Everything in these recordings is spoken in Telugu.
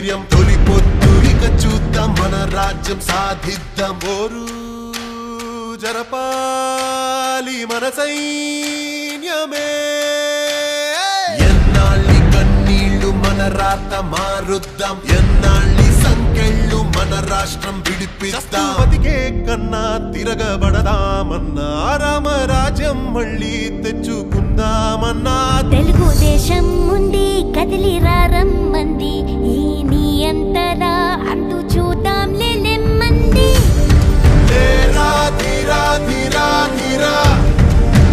ధైర్యం తొలి పొద్దు ఇక చూద్దాం మన రాజ్యం సాధిద్దాం ఓరు జరపాలి మన సైన్యమే ఎన్నాళ్ళి కన్నీళ్లు మన రాత మారుద్దాం ఎన్నాళ్ళి సంకెళ్ళు మన రాష్ట్రం విడిపిద్దాం బతికే కన్నా తిరగబడదామన్నా రామరాజ్యం మళ్ళీ తెచ్చుకుందామన్నా తెలుగుదేశం ఉంది కదిలి రమ్మంది ఈ నీ అంతరా అంటూ చూద్దాం నెమ్మంది ధీరా ధీరా ధీరా ధీరా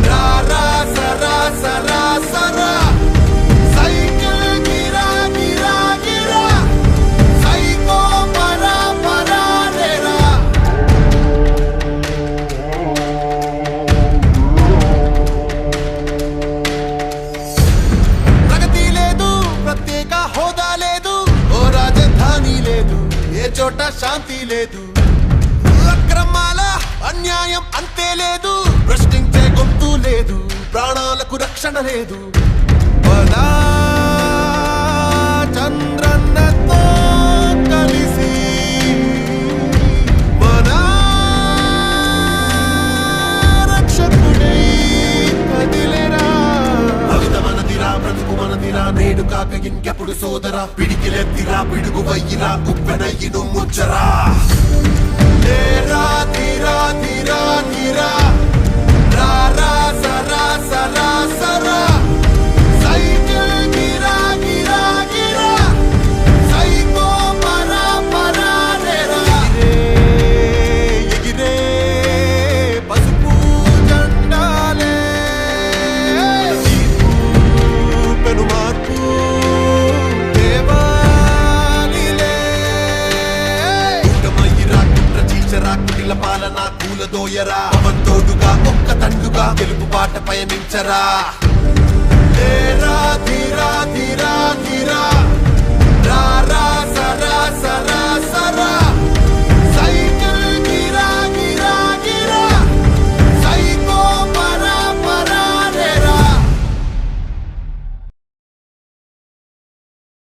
రా రా సరా సరా సరా సైకిల్ గిరా గిరా గిరా సైకో పరా పరా రేరా ప్రగతి లేదు ప్రత్యేక హోదా లేదు ఓ రాజధాని లేదు ఏ చోట శాంతి లేదు అక్రమాల అన్యాయం అంతే లేదు ప్రశ్నించే గొంతు లేదు ప్రాణాలకు రక్షణ లేదు పదా చంద్రన్నతో కలిసి మన రక్షకుడై కదిలేరా భవిత మనదిరా బ్రతుకు మనదిరా నేడు కాక ఇంకెప్పుడు సోదరా పిడికిలెత్తిరా పిడుగు వయ్యిరా ఉప్పెనయ్యిను ముచ్చరా ధీరా ధీరా ధీరా ధీరా రా రా సరా సరా సరా సైకిల్ గిరా గిరా గిరా సైకో పరా పరా రేరా ఎగిరే పసుపు జెండాలే తీర్పు పెను మార్పు కుటిల పాలన కూలదోయరా పవన్ తోడుగా ఒక్క తండుగా గెలుపు బాట పయనించరా ధీరా ధీరా ధీరా ధీరా